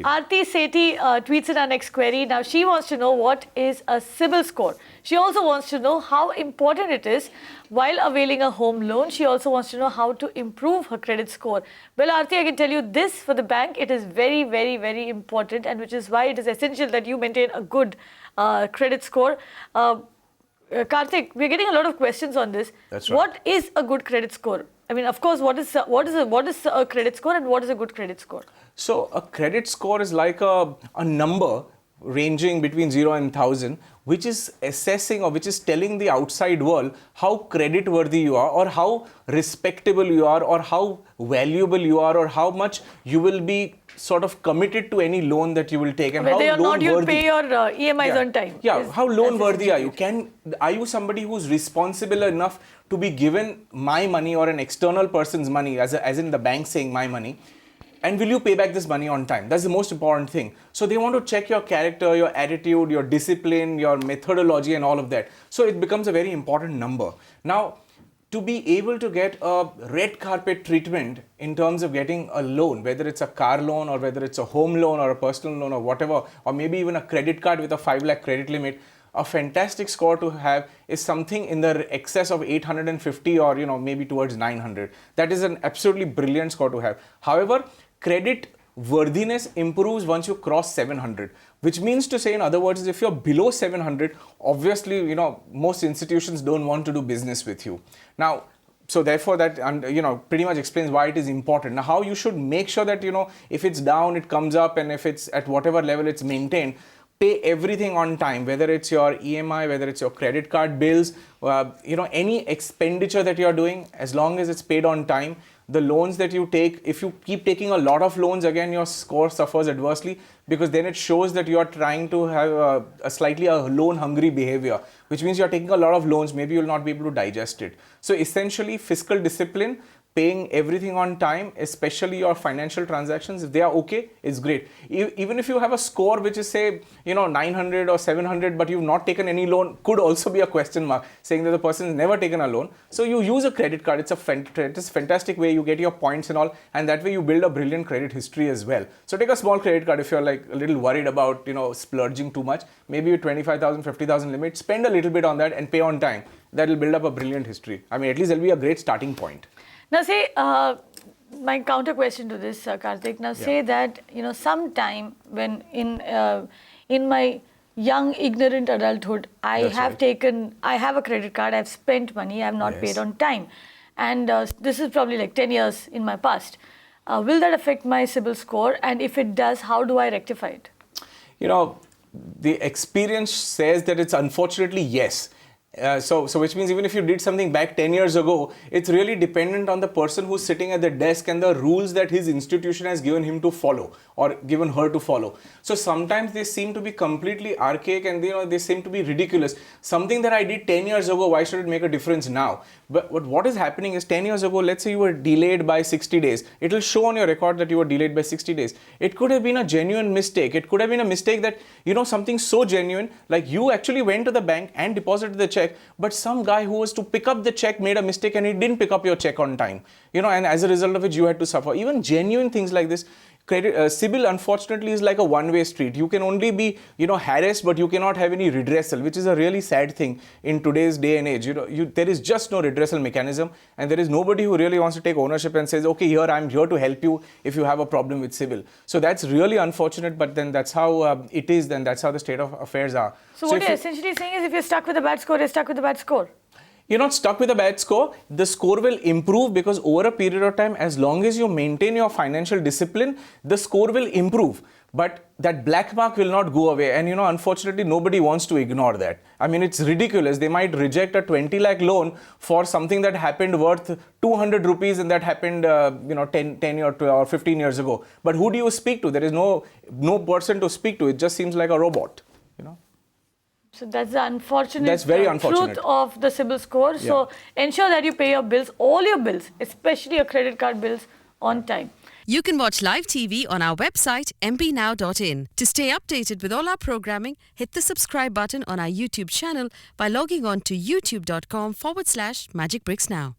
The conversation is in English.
Aarti Sethi tweets in our next query. Now, she wants to know what is a CIBIL score. She also wants to know how important it is while availing a home loan. She also wants to know how to improve her credit score. Well, Aarti, I can tell you this, for the bank, it is very, very, very important, and which is why it is essential that you maintain a good credit score. Kartik, we're getting a lot of questions on this. That's right. What is a good credit score? I mean, of course, what is a credit score and what is a good credit score? So a credit score is like a number ranging between 0 and 1,000, which is assessing or which is telling the outside world how credit worthy you are, or how respectable you are, or how valuable you are, or how much you will be sort of committed to any loan that you will take, and whether how loan you worthy. Pay your EMIs on time. Yeah, how loan worthy are you? Are you somebody who's responsible enough to be given my money or an external person's money, as in the bank saying my money? And will you pay back this money on time? That's the most important thing. So they want to check your character, your attitude, your discipline, your methodology, and all of that. So it becomes a very important number. Now, to be able to get a red carpet treatment in terms of getting a loan, whether it's a car loan or whether it's a home loan or a personal loan or whatever, or maybe even a credit card with a 5 lakh credit limit, a fantastic score to have is something in the excess of 850 or maybe towards 900. That is an absolutely brilliant score to have. However, credit worthiness improves once you cross 700, which means to say, in other words, if you're below 700, obviously, most institutions don't want to do business with you. Now, so therefore that, pretty much explains why it is important. Now, how you should make sure that, if it's down, it comes up, and if it's at whatever level it's maintained, pay everything on time, whether it's your EMI, whether it's your credit card bills, any expenditure that you're doing, as long as it's paid on time. The loans that you take, if you keep taking a lot of loans, again, your score suffers adversely, because then it shows that you are trying to have a slightly loan-hungry behavior, which means you're taking a lot of loans, maybe you'll not be able to digest it. So essentially, fiscal discipline, paying everything on time, especially your financial transactions, if they are okay, it's great. Even if you have a score which is, say, 900 or 700, but you've not taken any loan, could also be a question mark, saying that the person has never taken a loan. So you use a credit card. It's a fantastic way. You get your points and all, and that way you build a brilliant credit history as well. So take a small credit card if you're like a little worried about, splurging too much. Maybe a 25,000, 50,000 limit, spend a little bit on that and pay on time. That will build up a brilliant history. I mean, at least it'll be a great starting point. Now, say, my counter question to this, Kartik. Now, say that, sometime when in my young, ignorant adulthood, I have a credit card, I've spent money, I've not paid on time. And this is probably like 10 years in my past. Will that affect my CIBIL score? And if it does, how do I rectify it? The experience says that it's unfortunately yes. So which means even if you did something back 10 years ago, it's really dependent on the person who's sitting at the desk and the rules that his institution has given him to follow or given her to follow. So sometimes they seem to be completely archaic and they seem to be ridiculous. Something that I did 10 years ago, why should it make a difference now? But what is happening is 10 years ago, let's say you were delayed by 60 days. It will show on your record that you were delayed by 60 days. It could have been a genuine mistake. It could have been a mistake that, something so genuine, like you actually went to the bank and deposited the check, but some guy who was to pick up the check made a mistake and he didn't pick up your check on time. And as a result of which you had to suffer. Even genuine things like this. CIBIL, unfortunately, is like a one-way street. You can only be, harassed, but you cannot have any redressal, which is a really sad thing in today's day and age. There is just no redressal mechanism, and there is nobody who really wants to take ownership and says, okay, I'm here to help you if you have a problem with CIBIL. So that's really unfortunate, but then that's how it is, then that's how the state of affairs are. So what you're essentially saying is if you're stuck with a bad score, you're stuck with a bad score. You're not stuck with a bad score. The score will improve because over a period of time, as long as you maintain your financial discipline, the score will improve. But that black mark will not go away. And, unfortunately, nobody wants to ignore that. I mean, it's ridiculous. They might reject a 20 lakh loan for something that happened worth 200 rupees and that happened, 10 or 15 years ago. But who do you speak to? There is no person to speak to. It just seems like a robot, So that's the unfortunate, very unfortunate truth of the CIBIL score. So ensure that you pay your bills, all your bills, especially your credit card bills, on time. You can watch live TV on our website mpnow.in. To stay updated with all our programming, hit the subscribe button on our YouTube channel by logging on to youtube.com/magicbricksnow.